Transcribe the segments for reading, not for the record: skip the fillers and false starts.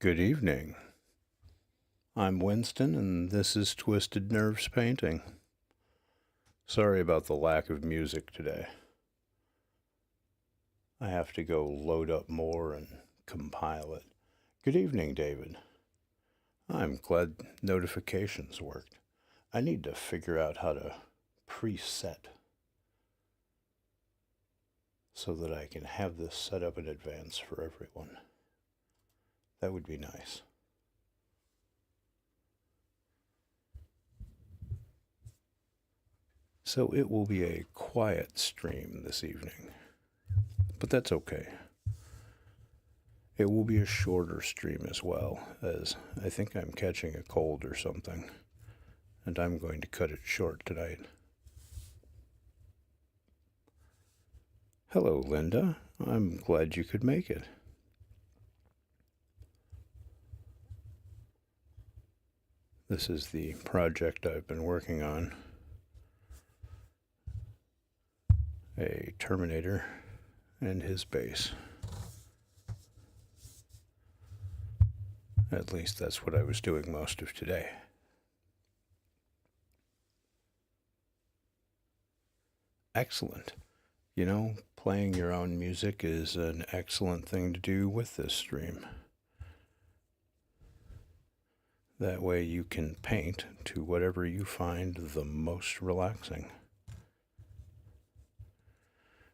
Good evening. I'm Winston, and this is Twisted Nerves Painting. Sorry about the lack of music today. I have to go load up more and compile it. Good evening, David. I'm glad notifications worked. I need to figure out how to preset so that I can have this set up in advance for everyone. That would be nice. So it will be a quiet stream this evening, but that's okay. It will be a shorter stream as well, as I think I'm catching a cold or something, and I'm going to cut it short tonight. Hello, Linda. I'm glad you could make it. This is the project I've been working on. A Terminator and his base. At least that's what I was doing most of today. Excellent. You know, playing your own music is an excellent thing to do with this stream. That way you can paint to whatever you find the most relaxing.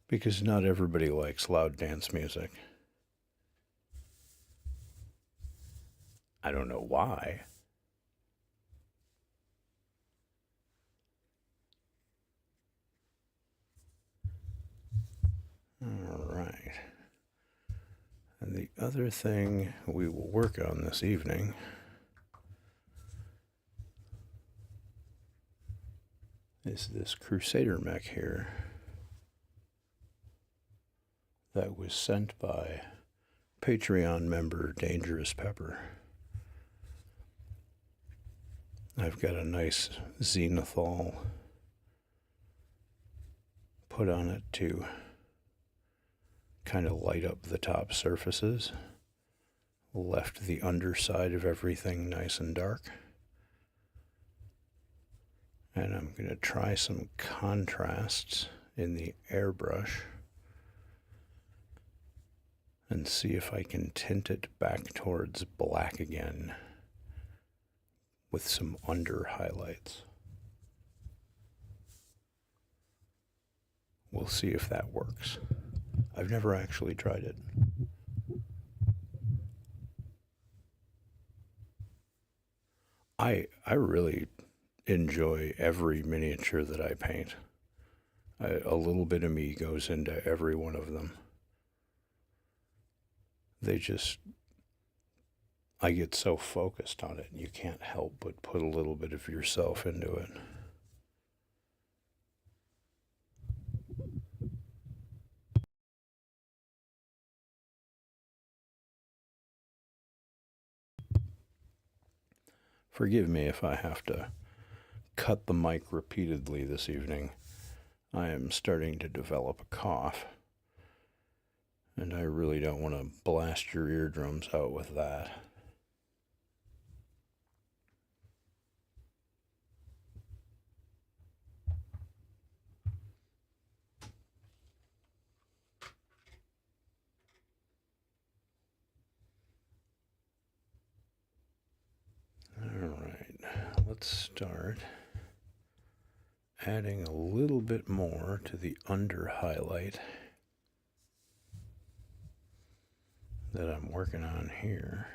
Because not everybody likes loud dance music. I don't know why. All right. And the other thing we will work on this evening is this Crusader mech here that was sent by Patreon member Dangerous Pepper. I've got a nice zenithal put on it to kind of light up the top surfaces. Left the underside of everything nice and dark. And I'm going to try some contrasts in the airbrush and see if I can tint it back towards black again with some under highlights. We'll see if that works. I've never actually tried it. I really enjoy every miniature that I paint. A little bit of me goes into every one of them. They just, I get so focused on it, and you can't help but put a little bit of yourself into it. Forgive me if I have to cut the mic repeatedly this evening. I am starting to develop a cough, and I really don't want to blast your eardrums out with that. All right, let's start adding a little bit more to the under highlight that I'm working on here.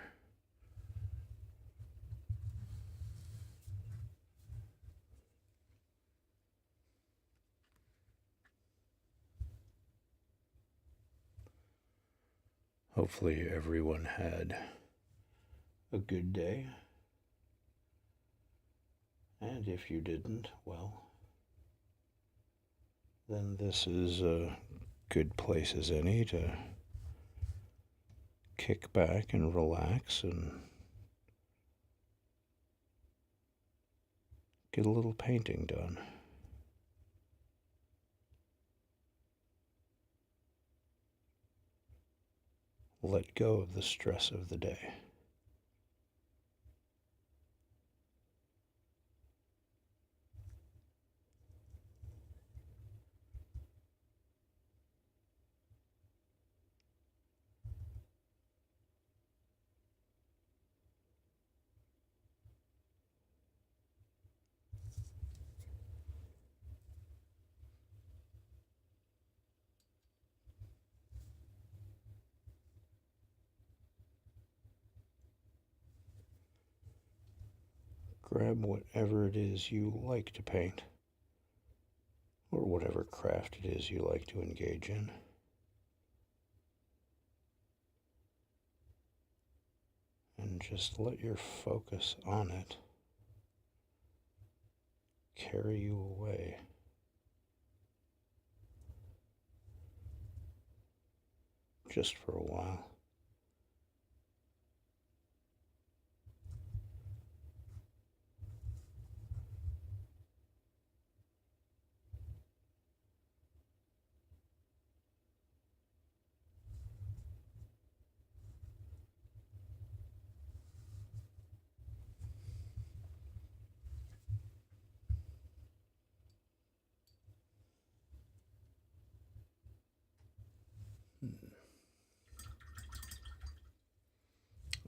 Hopefully everyone had a good day. And if you didn't, well, then this is a good place as any to kick back and relax and get a little painting done. Let go of the stress of the day. grab whatever it is you like to paint, or whatever craft it is you like to engage in. And just let your focus on it carry you away. Just for a while.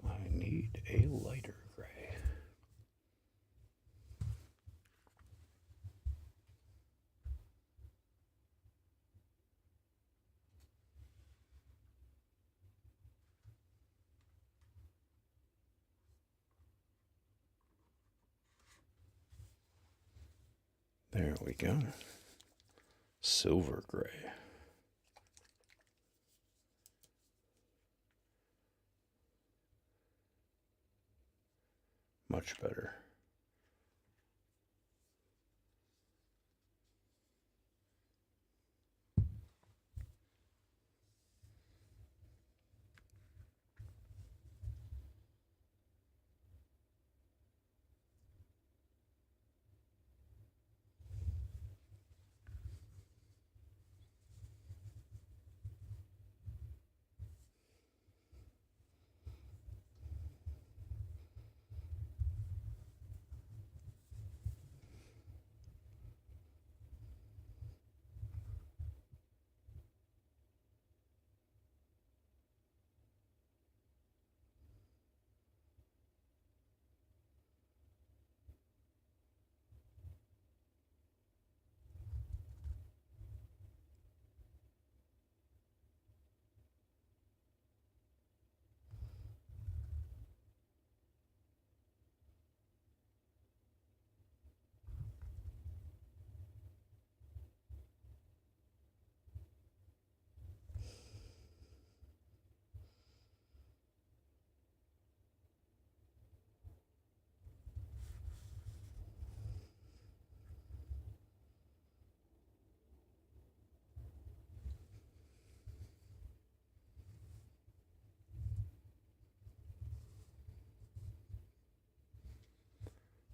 I need a lighter gray. There we go. Silver gray. Much better.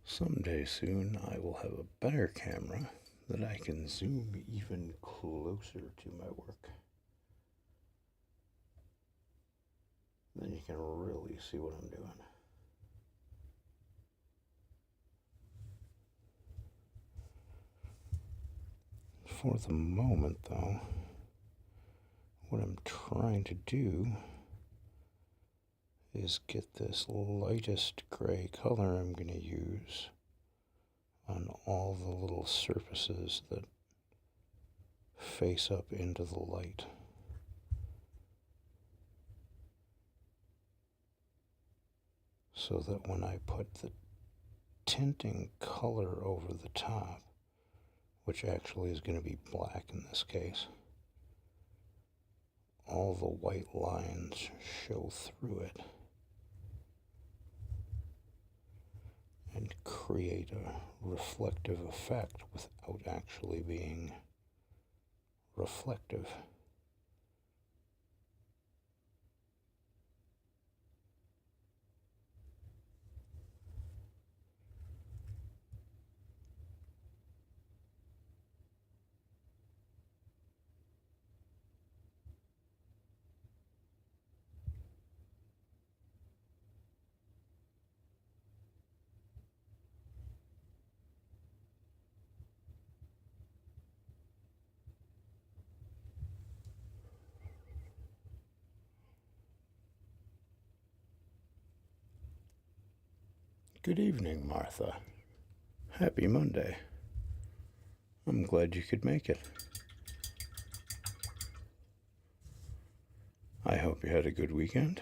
Someday soon I will have a better camera that I can zoom even closer to my work. Then you can really see what I'm doing. For the moment, though, what I'm trying to do is get this lightest gray color I'm going to use on all the little surfaces that face up into the light. So that when I put the tinting color over the top, which actually is going to be black in this case, all the white lines show through it and create a reflective effect without actually being reflective. Good evening, Martha. Happy Monday. I'm glad you could make it. I hope you had a good weekend.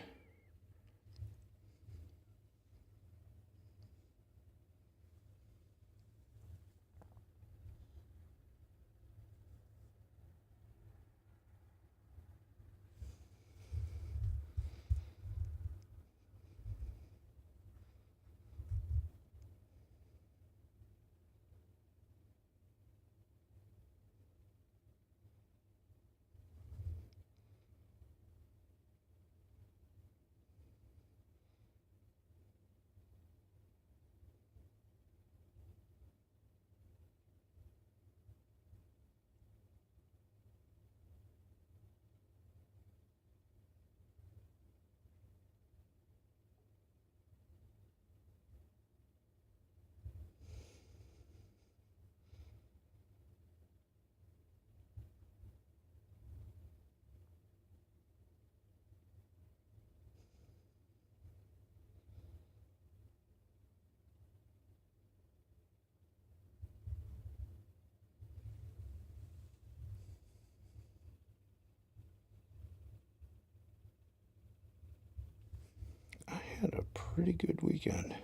had a pretty good weekend.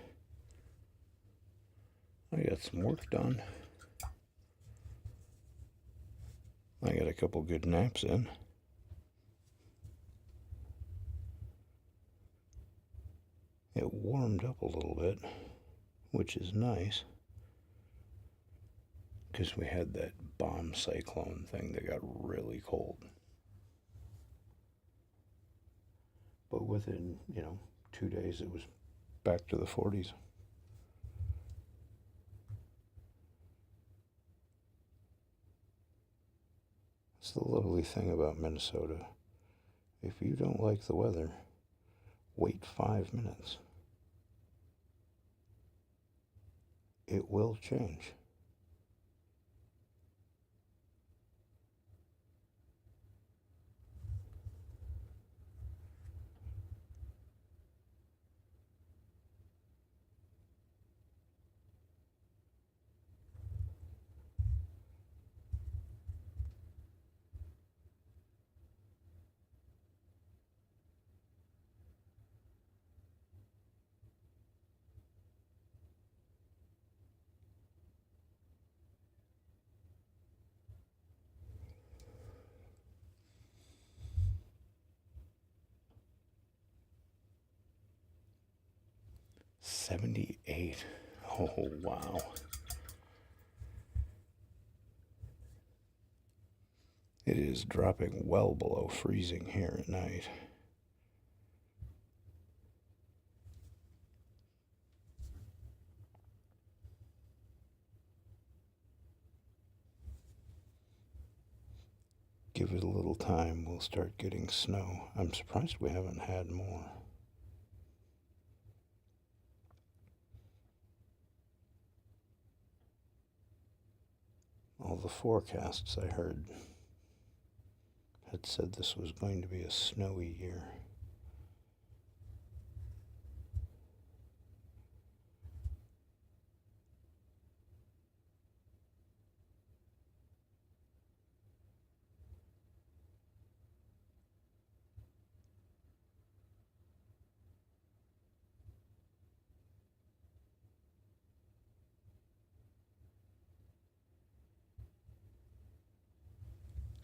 I got some work done. I got a couple good naps in. It warmed up a little bit, which is nice, because we had that bomb cyclone thing that got really cold. But within, 2 days it was back to the 40s. It's the lovely thing about Minnesota. If you don't like the weather, wait 5 minutes. It will change. $78. Oh, wow. It is dropping well below freezing here at night. Give it a little time, we'll start getting snow. I'm surprised we haven't had more. All the forecasts I heard had said this was going to be a snowy year.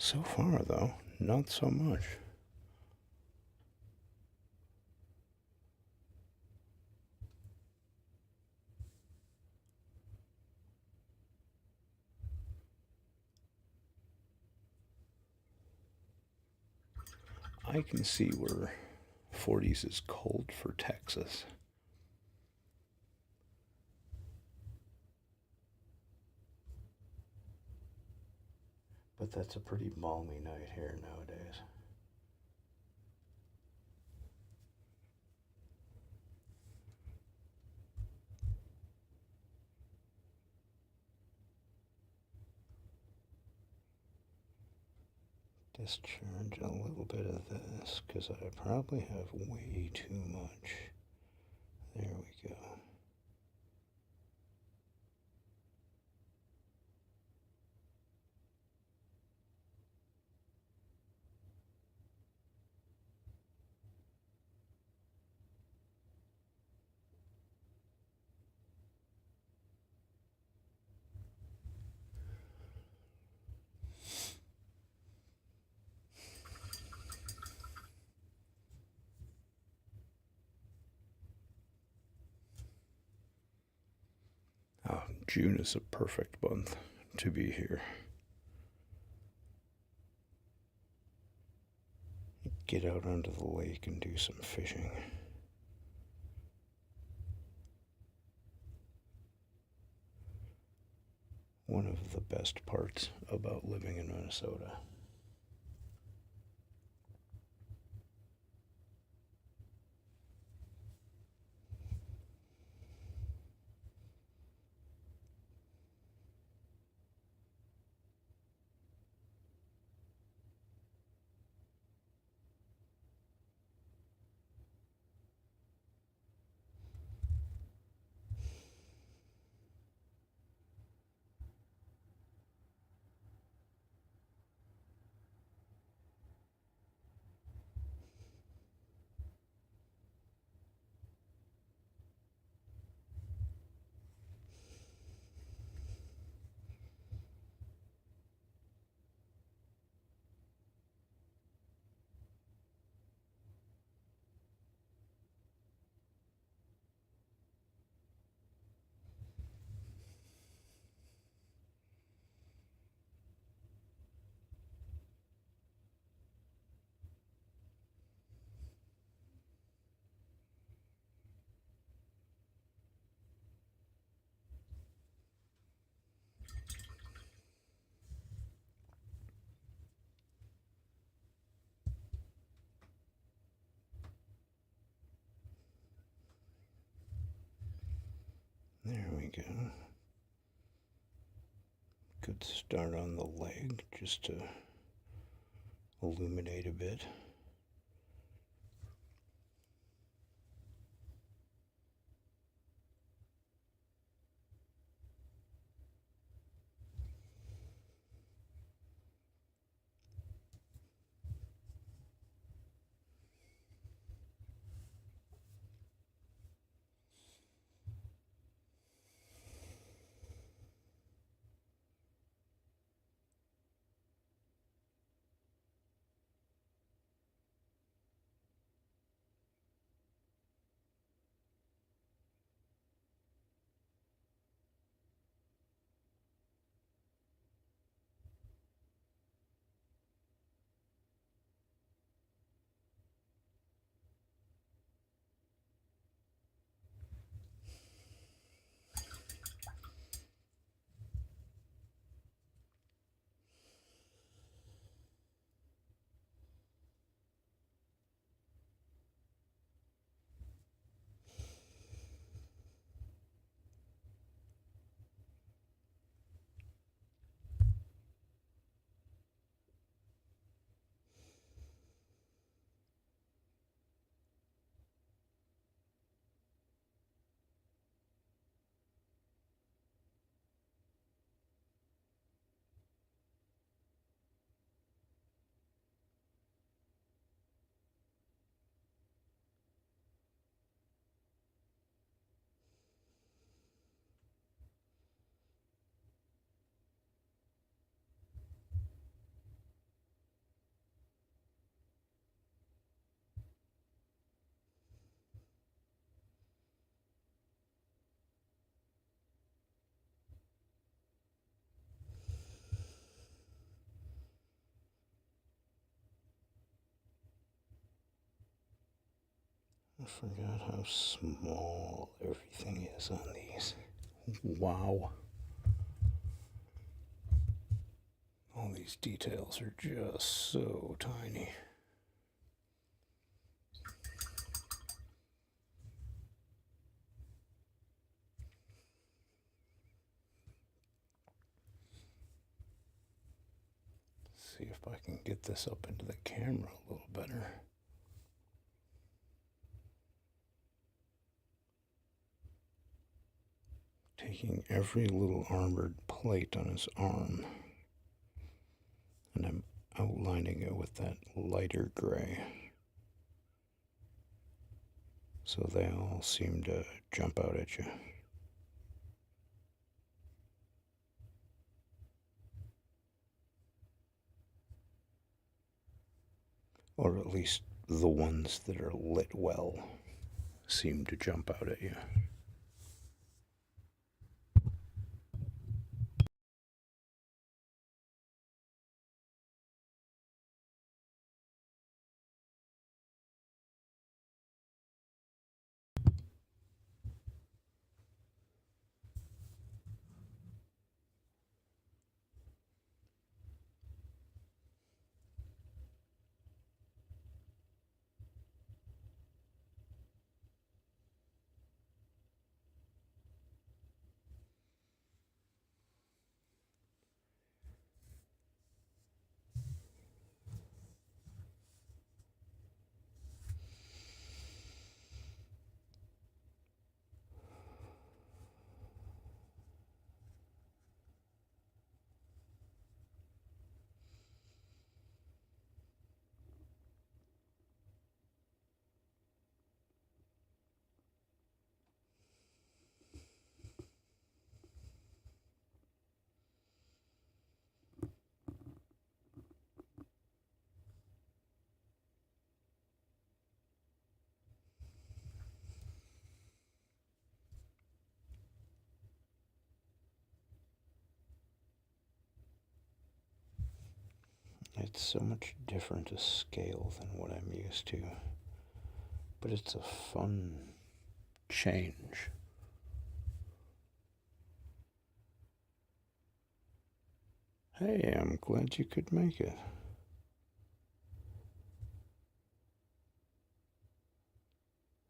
So far, though, not so much. I can see where 40s is cold for Texas. But that's a pretty balmy night here nowadays. Discharge a little bit of this, because I probably have way too much. There we go. Oh, June is a perfect month to be here. Get out onto the lake and do some fishing. One of the best parts about living in Minnesota. a good start on the leg just to illuminate a bit. I forgot how small everything is on these. Wow. All these details are just so tiny. See if I can get this up into the camera a little better. Taking every little armored plate on his arm, and I'm outlining it with that lighter gray. So they all seem to jump out at you. Or at least the ones that are lit well seem to jump out at you. It's so much different a scale than what I'm used to, but it's a fun change. Hey, I'm glad you could make it.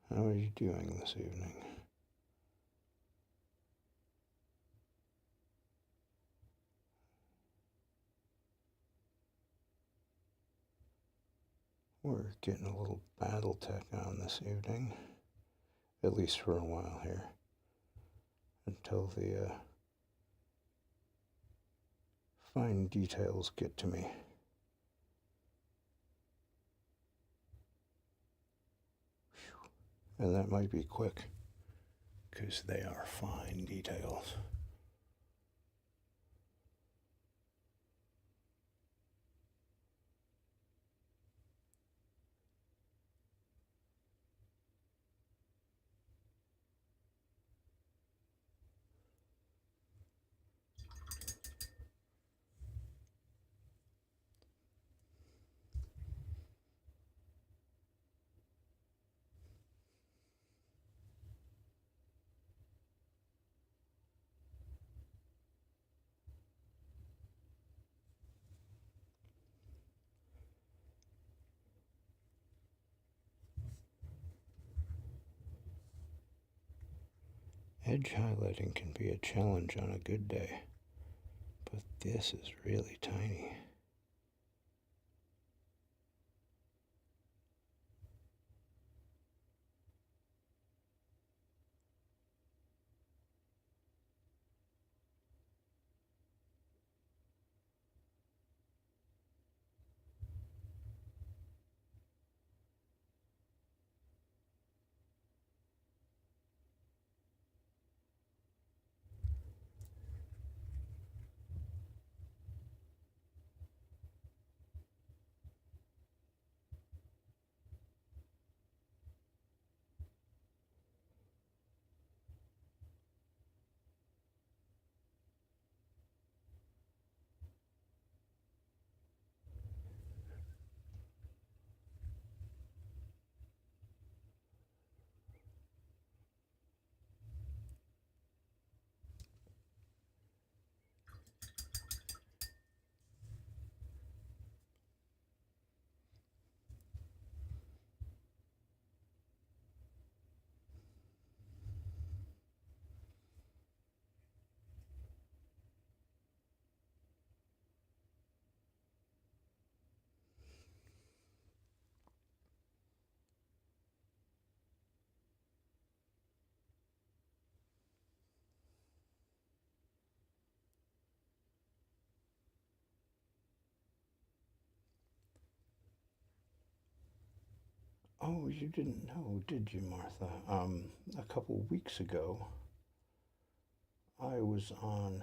How are you doing this evening? We're getting a little BattleTech on this evening, at least for a while here, until the fine details get to me. And that might be quick, because they are fine details. Edge highlighting can be a challenge on a good day, but this is really tiny. Oh, you didn't know, did you, Martha? A couple weeks ago, I was on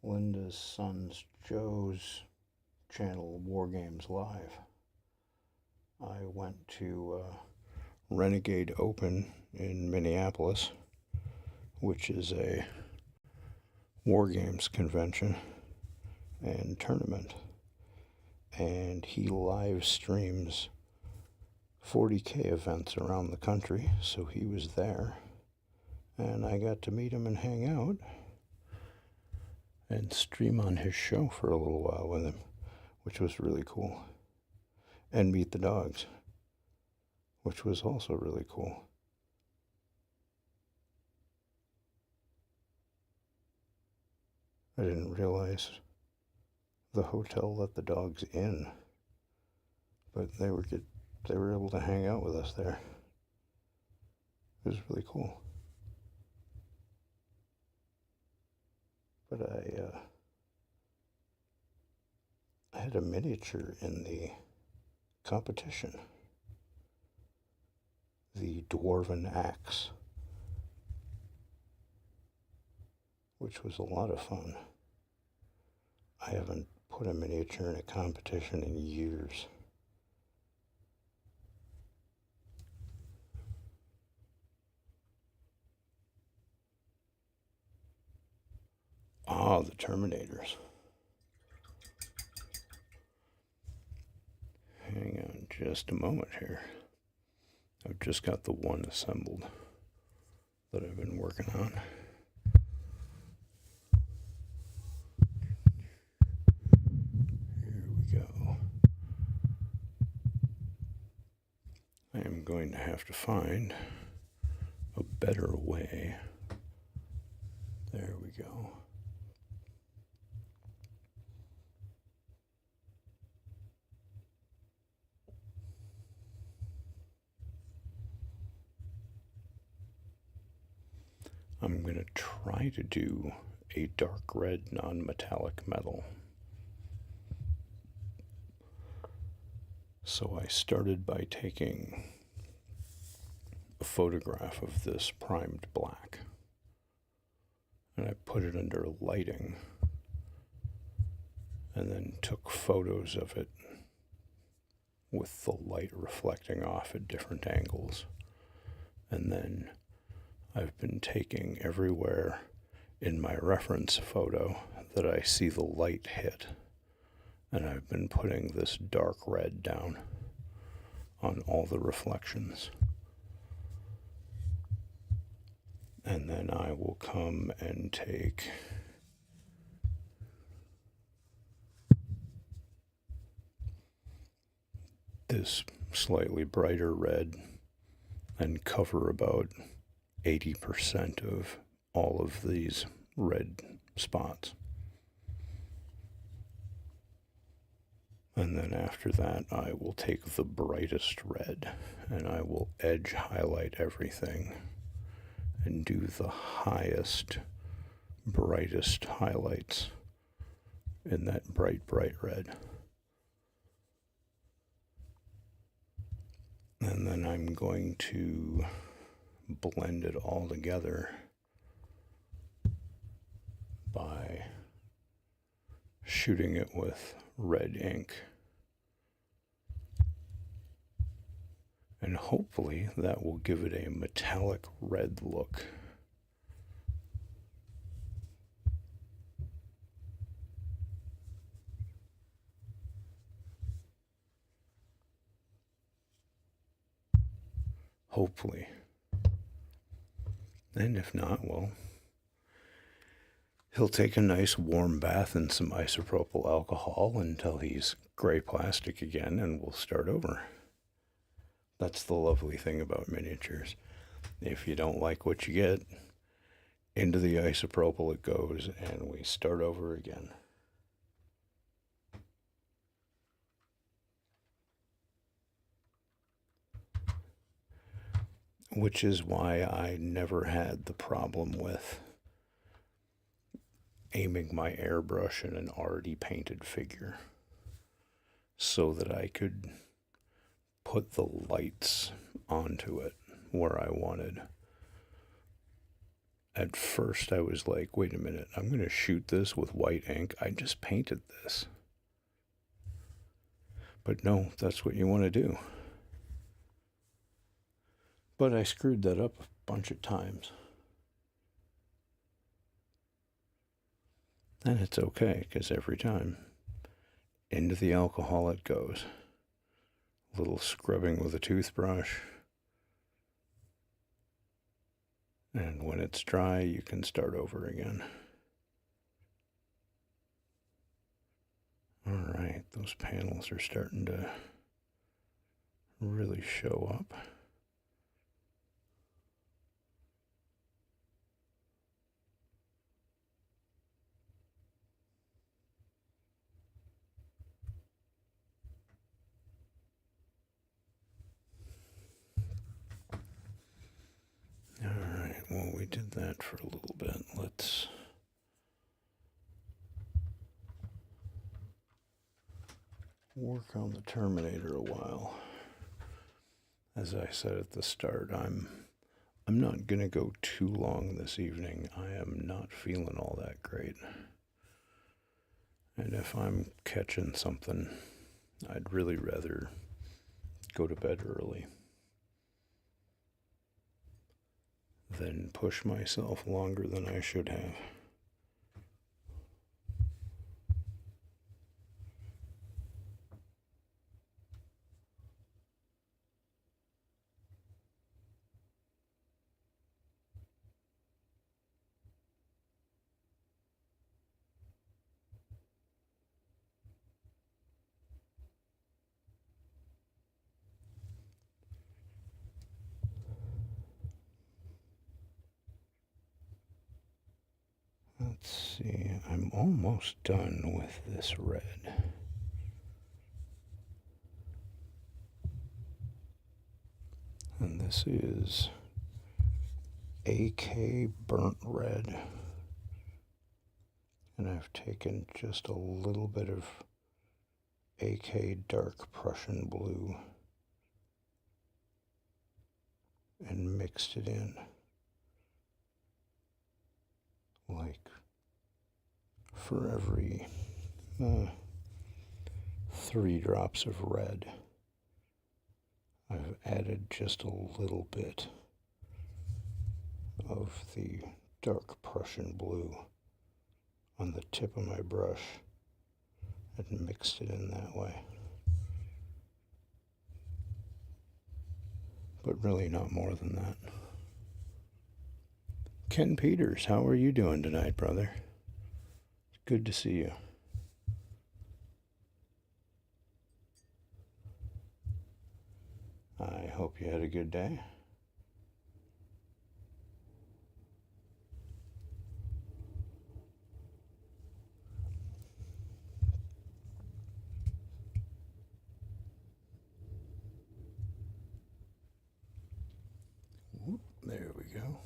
Linda's son's Joe's channel, War Games Live. I went to Renegade Open in Minneapolis, which is a War Games convention and tournament. And he live streams 40K events around the country, so he was there. And I got to meet him and hang out and stream on his show for a little while with him, which was really cool. And meet the dogs, which was also really cool. I didn't realize the hotel let the dogs in, but they were able to hang out with us there. It was really cool. But I had a miniature in the competition, the Dwarven Axe, which was a lot of fun. I haven't put a miniature in a competition in years. Ah, the Terminators. Hang on just a moment here. I've just got the one assembled that I've been working on. Here we go. I am going to have to find a better way. There we go. I'm going to try to do a dark red non-metallic metal. So I started by taking a photograph of this primed black, and I put it under lighting, and then took photos of it with the light reflecting off at different angles. And then I've been taking everywhere in my reference photo that I see the light hit, and I've been putting this dark red down on all the reflections. And then I will come and take this slightly brighter red and cover about 80% of all of these red spots. And then after that, I will take the brightest red and I will edge highlight everything and do the highest, brightest highlights in that bright, bright red. And then I'm going to blend it all together by shooting it with red ink. And hopefully that will give it a metallic red look. Hopefully. And if not, well, he'll take a nice warm bath in some isopropyl alcohol until he's gray plastic again, and we'll start over. That's the lovely thing about miniatures. If you don't like what you get, into the isopropyl it goes, and we start over again. Which is why I never had the problem with aiming my airbrush at an already painted figure, so that I could put the lights onto it where I wanted. At first I was like, wait a minute, I'm going to shoot this with white ink. I just painted this. But no, that's what you want to do. But I screwed that up a bunch of times. And it's okay, because every time, into the alcohol it goes. A little scrubbing with a toothbrush. And when it's dry, you can start over again. All right, those panels are starting to really show up. All right, well, we did that for a little bit. Let's work on the Terminator a while. As I said at the start, I'm not going to go too long this evening. I am not feeling all that great. And if I'm catching something, I'd really rather go to bed early than push myself longer than I should have. Let's see, I'm almost done with this red. And this is AK Burnt Red. And I've taken just a little bit of AK Dark Prussian Blue and mixed it in. Like for every 3 drops of red, I've added just a little bit of the dark Prussian blue on the tip of my brush and mixed it in that way. But really not more than that. Ken Peters, how are you doing tonight, brother? Good to see you. I hope you had a good day. There we go.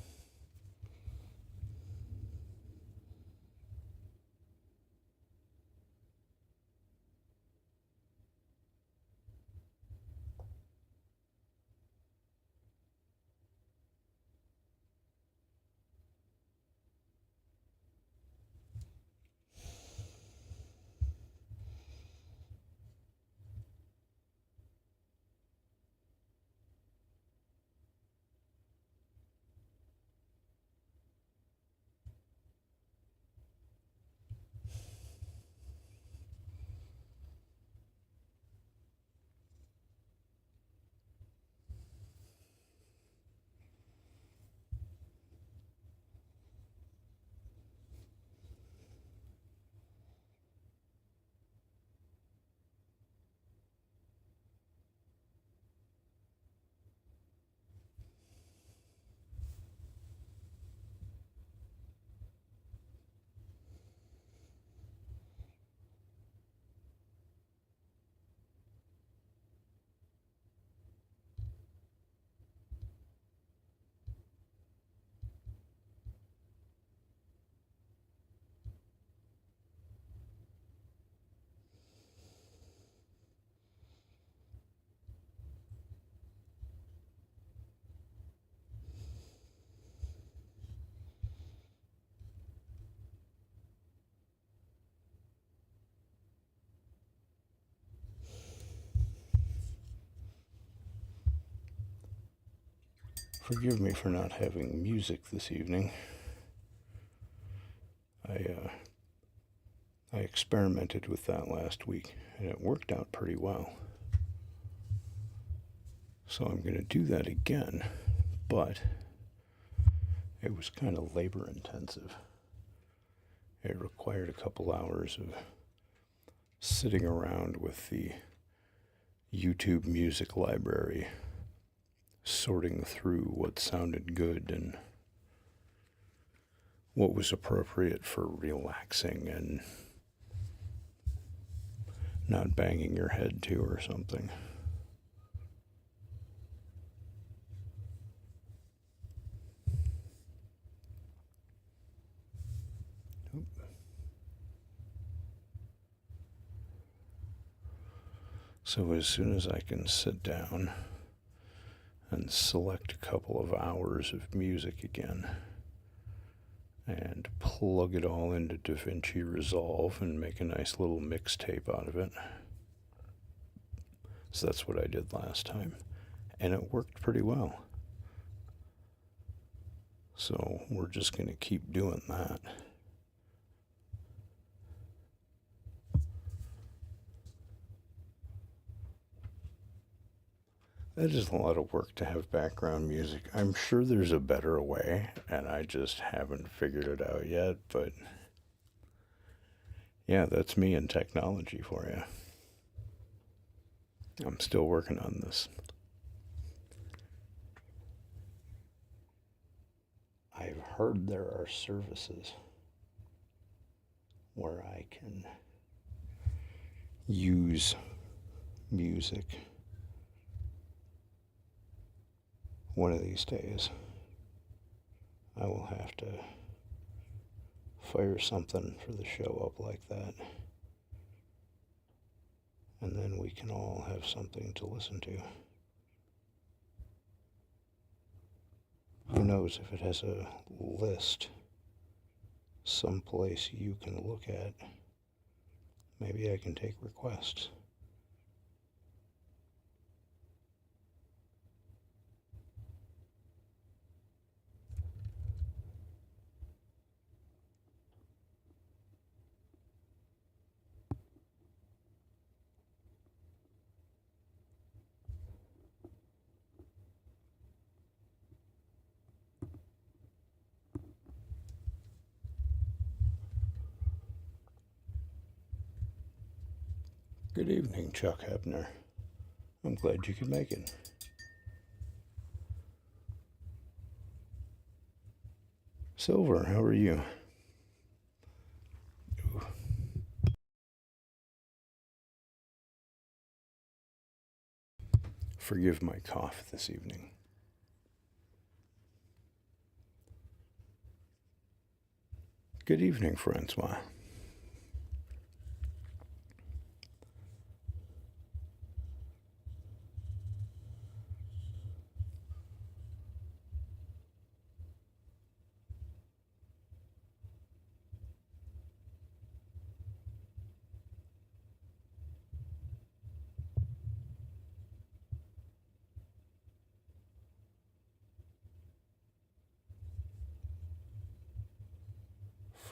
Forgive me for not having music this evening. I experimented with that last week, and it worked out pretty well. So I'm going to do that again, but it was kind of labor intensive. It required a couple hours of sitting around with the YouTube music library, sorting through what sounded good and what was appropriate for relaxing and not banging your head to or something. So as soon as I can sit down and select a couple of hours of music again and plug it all into DaVinci Resolve and make a nice little mixtape out of it. So that's what I did last time, and it worked pretty well. So we're just going to keep doing that. That is a lot of work to have background music. I'm sure there's a better way, and I just haven't figured it out yet, but yeah, that's me and technology for you. I'm still working on this. I've heard there are services where I can use music one of these days. I will have to fire something for the show up like that. And then we can all have something to listen to. Who knows if it has a list someplace you can look at. Maybe I can take requests. Good evening, Chuck Hebner. I'm glad you could make it. Silver, how are you? Ooh. Forgive my cough this evening. Good evening, Francois.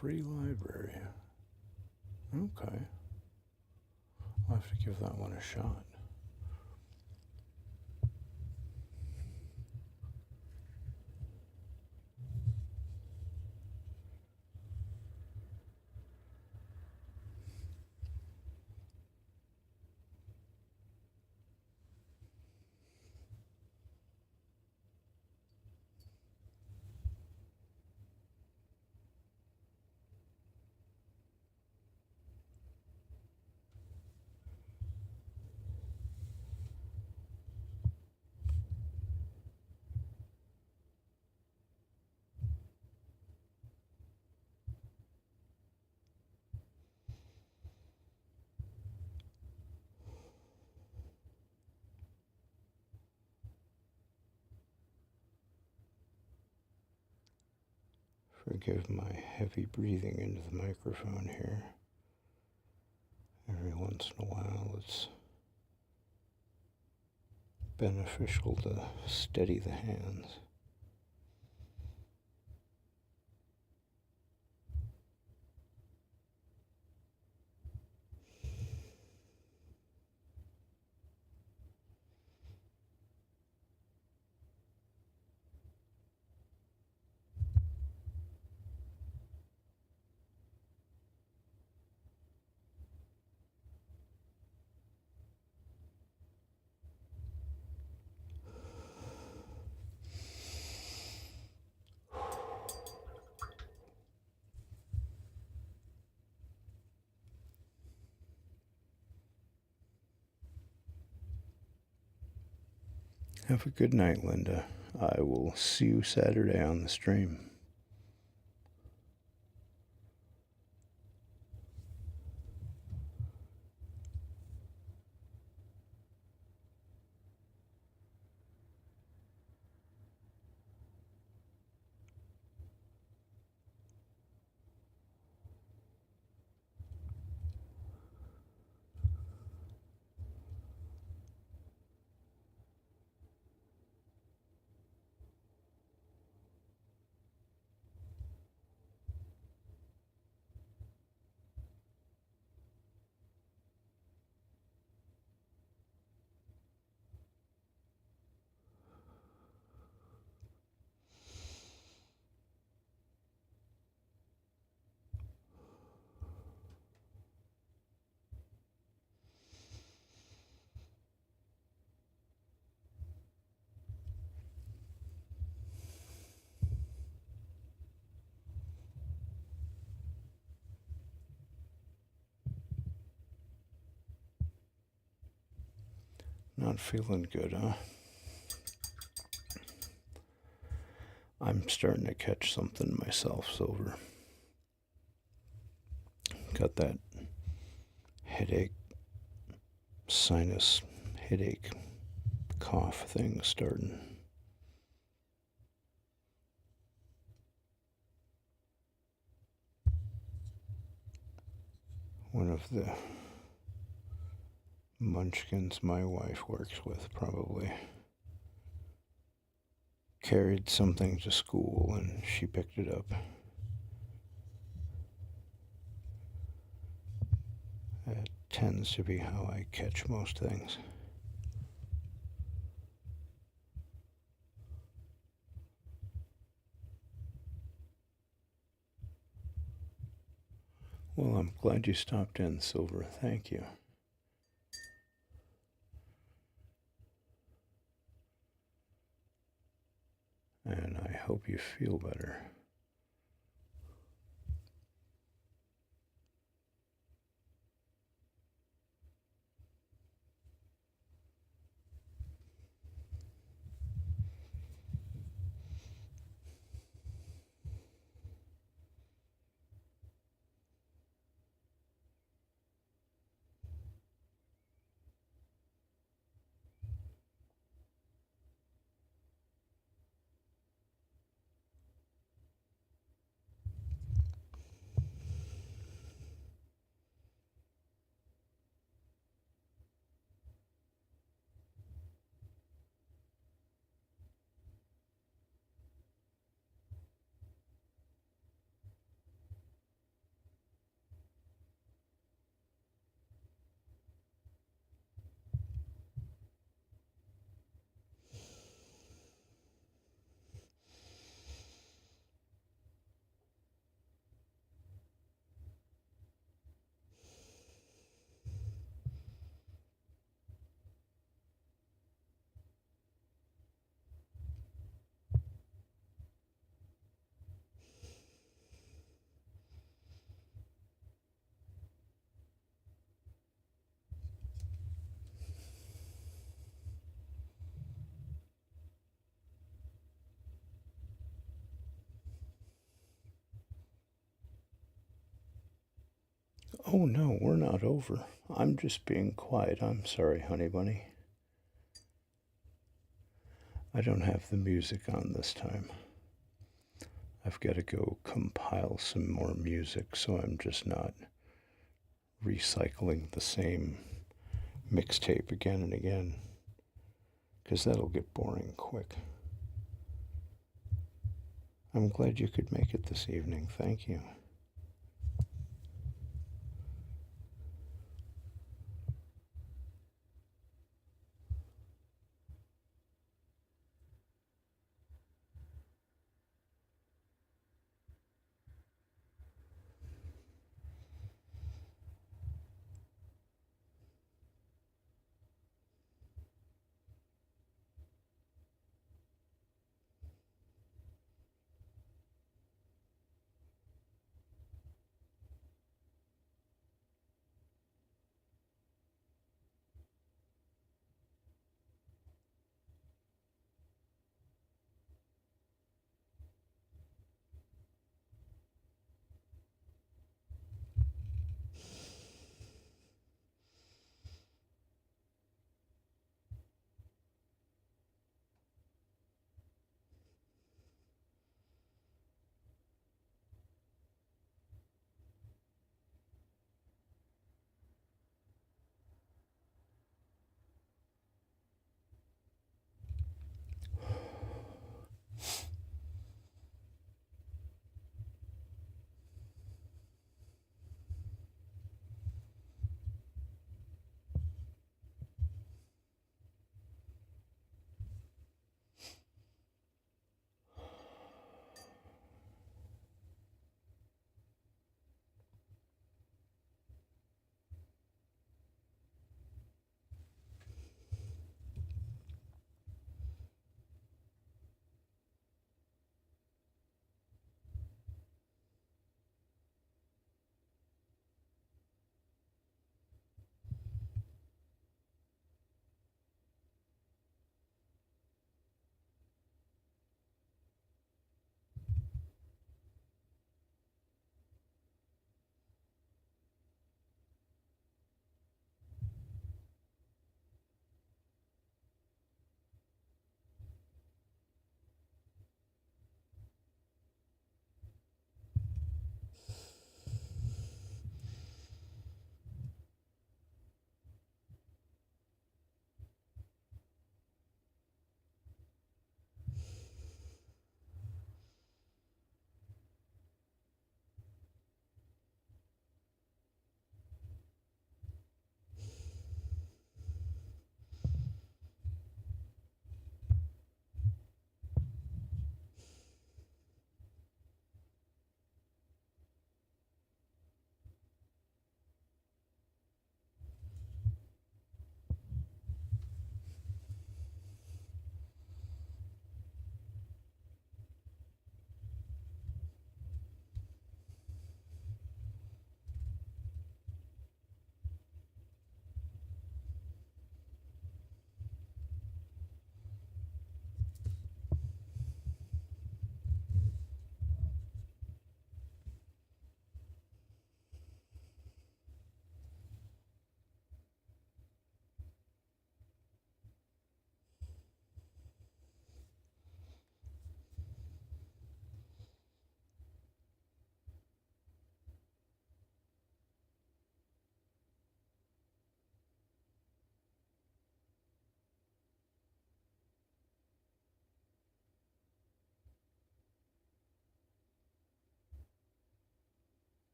Free library. Okay. I'll have to give that one a shot. Forgive my heavy breathing into the microphone here. Every once in a while it's beneficial to steady the hands. Have a good night, Linda. I will see you Saturday on the stream. Not feeling good, huh? I'm starting to catch something myself, Silver. Got that headache, sinus headache, cough thing starting. One of the munchkins my wife works with probably carried something to school and she picked it up. That tends to be how I catch most things. Well, I'm glad you stopped in, Silver. Thank you. And I hope you feel better. Oh no, we're not over. I'm just being quiet. I'm sorry, honey bunny. I don't have the music on this time. I've got to go compile some more music so I'm just not recycling the same mixtape again and again, because that'll get boring quick. I'm glad you could make it this evening. Thank you.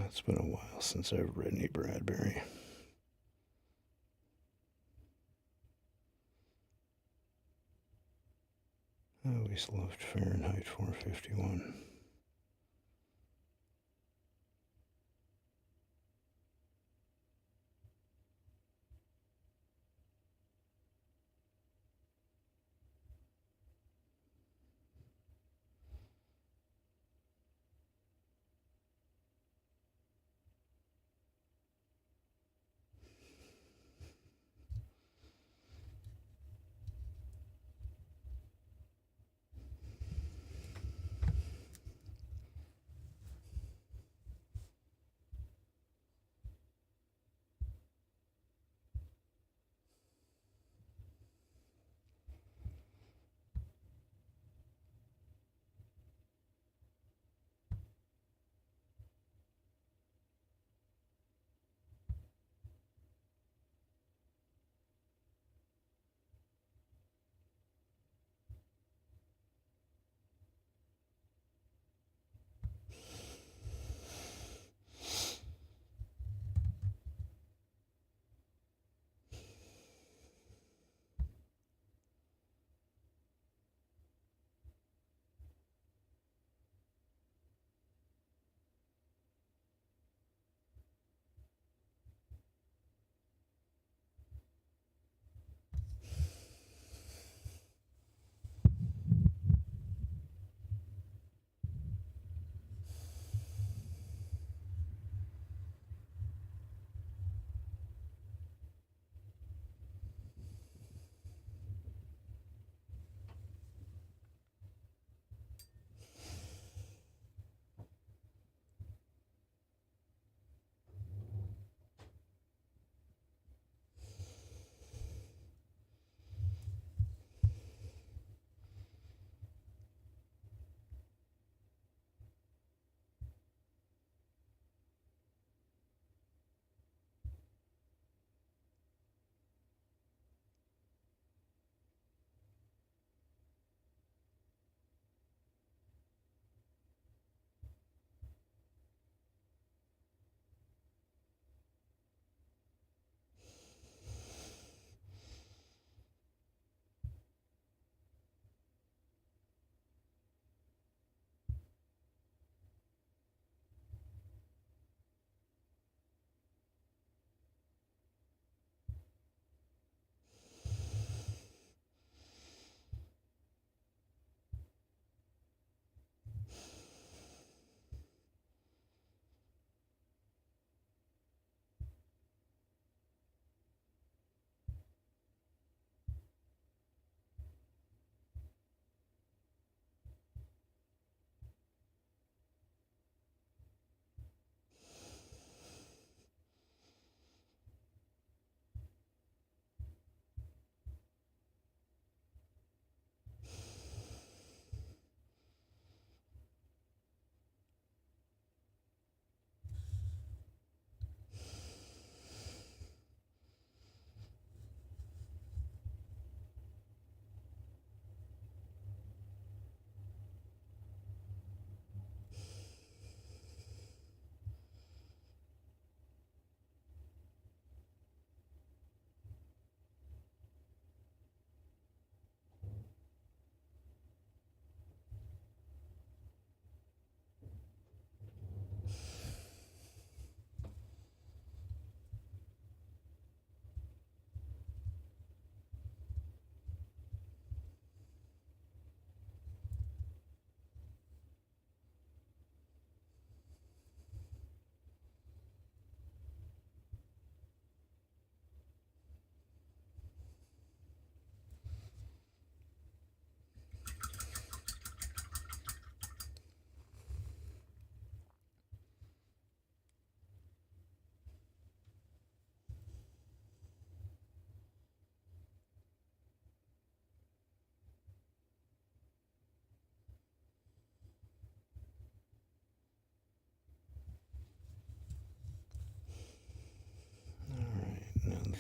It's been a while since I've read any Bradbury. I always loved Fahrenheit 451.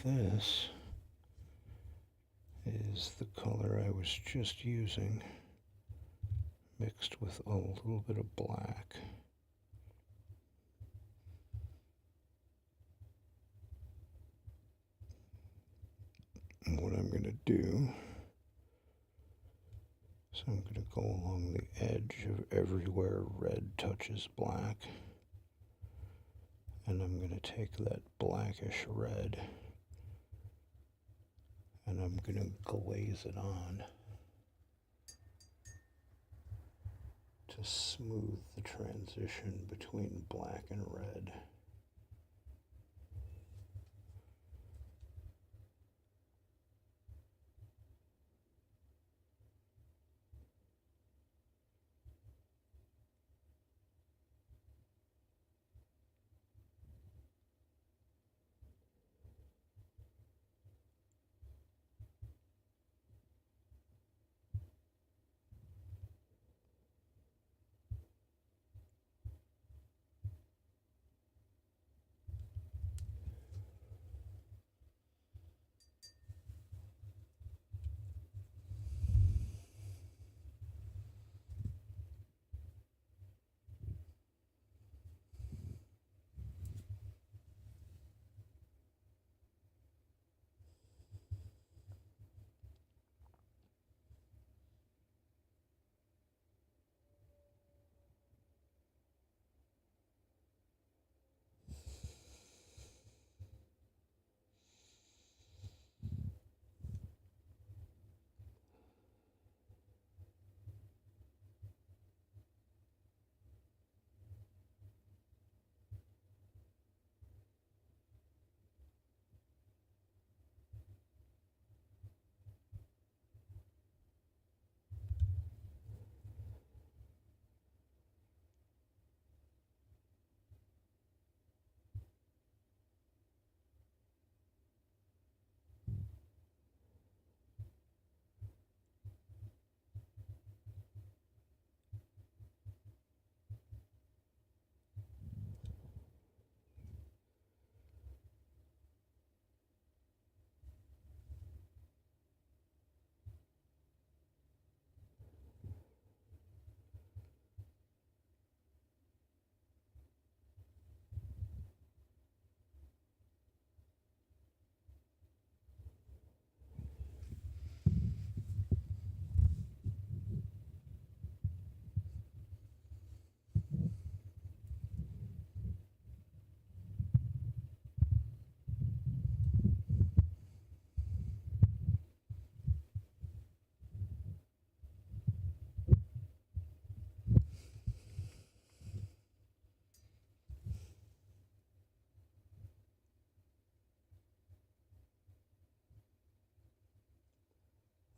This is the color I was just using, mixed with a little bit of black. what I'm going to do is I'm going to go along the edge of everywhere red touches black, and I'm going to take that blackish red and I'm going to glaze it on to smooth the transition between black and red.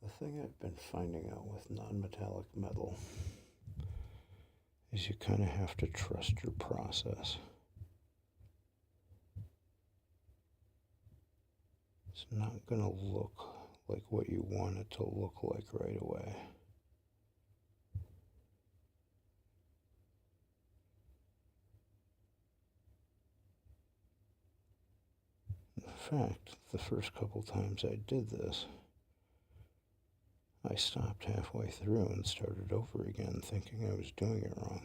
The thing I've been finding out with non-metallic metal is you kind of have to trust your process. It's not going to look like what you want it to look like right away. In fact, the first couple times I did this, I stopped halfway through and started over again, thinking I was doing it wrong.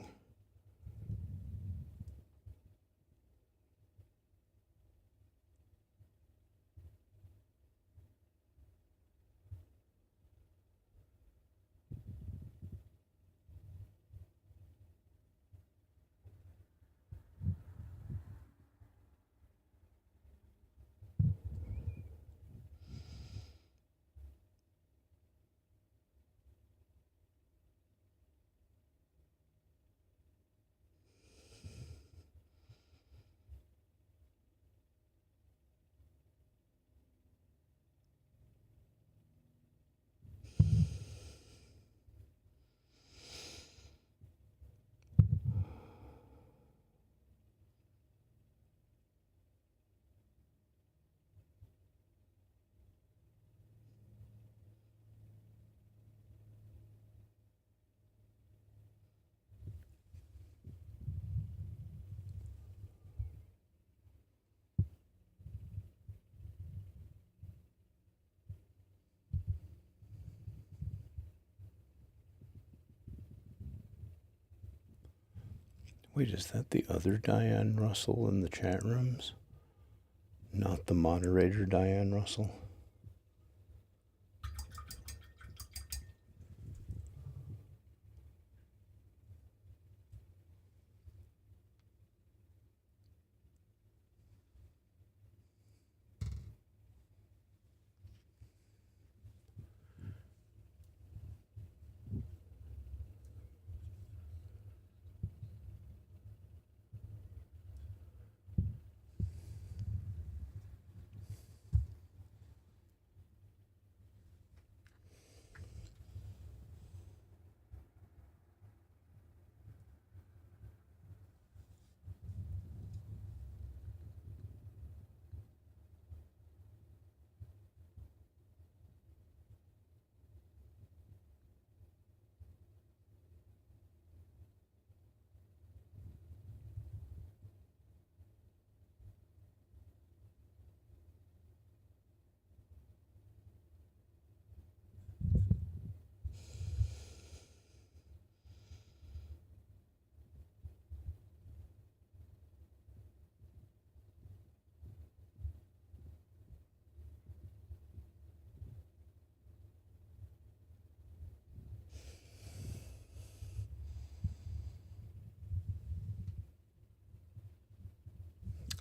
Wait, is that the other Diane Russell in the chat rooms? Not the moderator Diane Russell?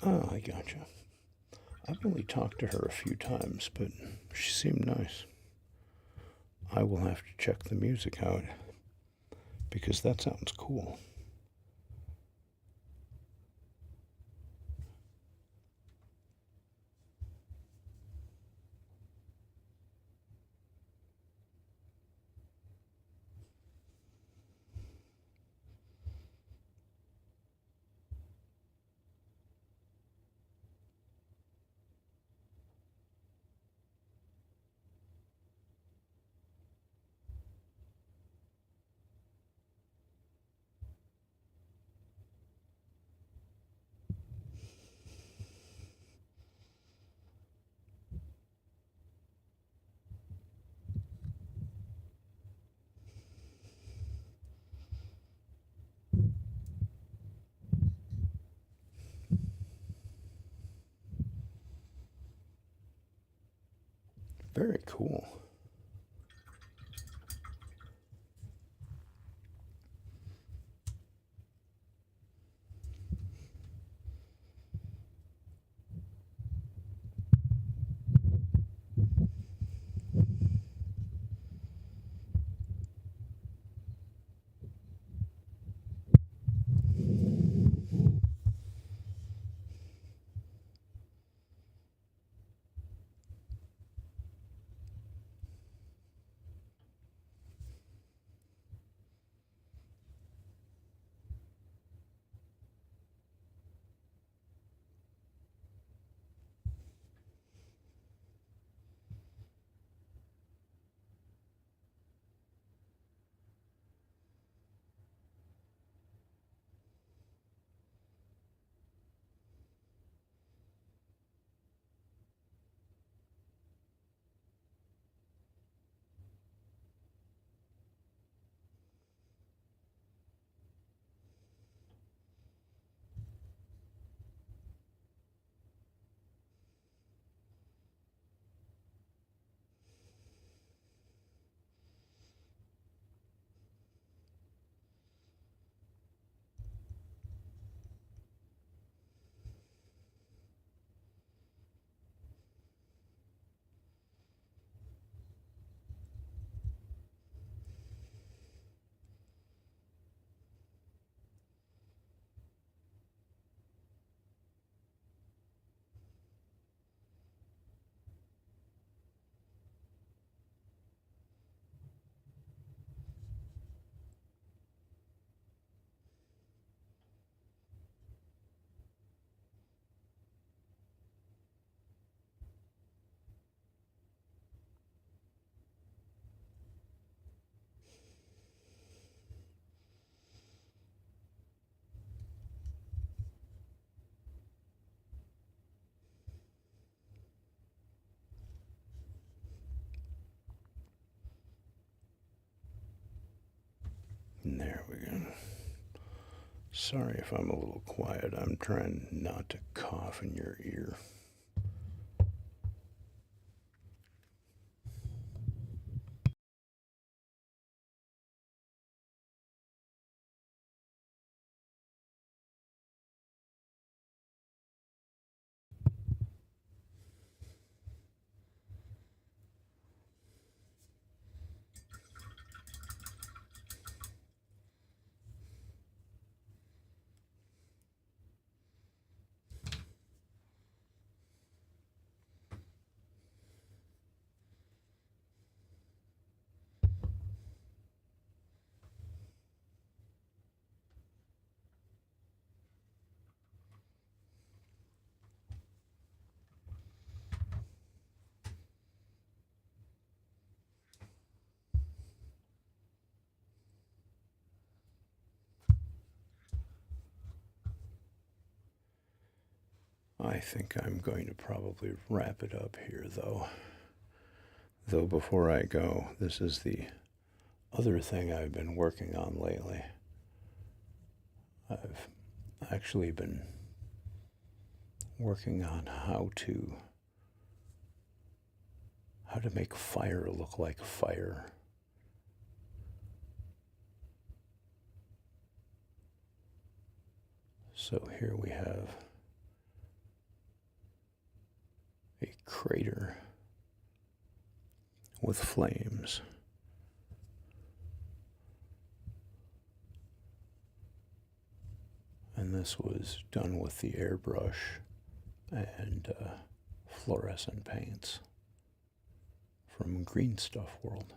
Oh, I gotcha. I've only talked to her a few times, but she seemed nice. I will have to check the music out because that sounds cool. Very cool. And there we go. Sorry if I'm a little quiet. I'm trying not to cough in your ear. I think I'm going to probably wrap it up here, though. Though before I go, this is the other thing I've been working on lately. I've actually been working on how to make fire look like fire. So here we have crater with flames. And this was done with the airbrush and fluorescent paints from Green Stuff World.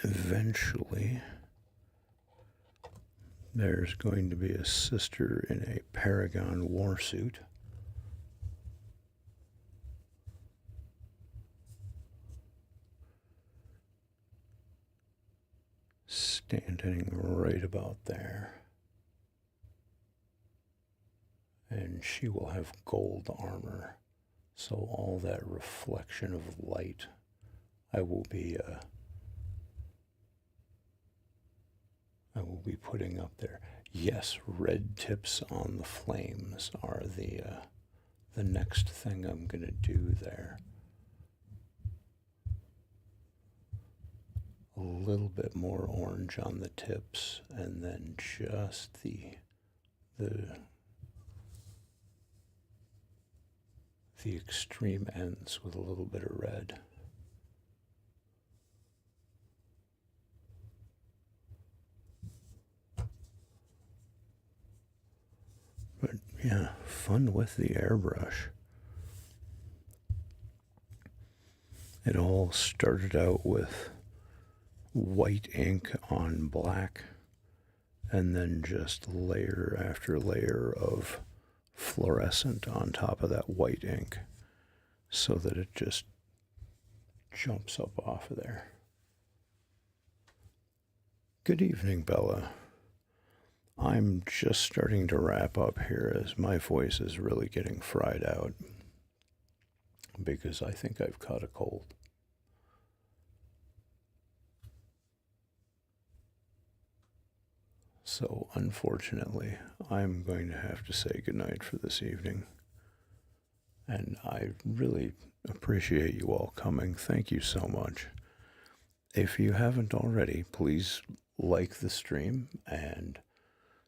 Eventually, there's going to be a sister in a Paragon warsuit. Standing right about there. And she will have gold armor, so all that reflection of light I will be putting up there. Yes, red tips on the flames are the next thing I'm going to do there. A little bit more orange on the tips, and then just the extreme ends with a little bit of red. But yeah, fun with the airbrush. It all started out with white ink on black, and then just layer after layer of fluorescent on top of that white ink, so that it just jumps up off of there. Good evening, Bella. I'm just starting to wrap up here as my voice is really getting fried out because I think I've caught a cold. So, unfortunately, I'm going to have to say goodnight for this evening. And I really appreciate you all coming. Thank you so much. If you haven't already, please like the stream and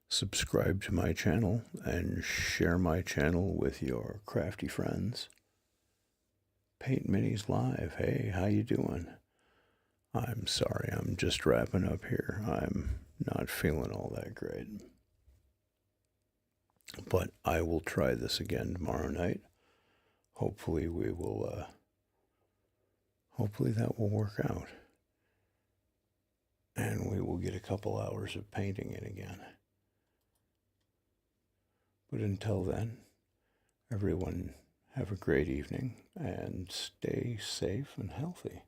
subscribe to my channel and share my channel with your crafty friends. Paint Minis Live. Hey, how you doing? I'm sorry, I'm just wrapping up here. I'm not feeling all that great. But I will try this again tomorrow night. Hopefully hopefully that will work out. And we will get a couple hours of painting in again. But until then, everyone have a great evening and stay safe and healthy.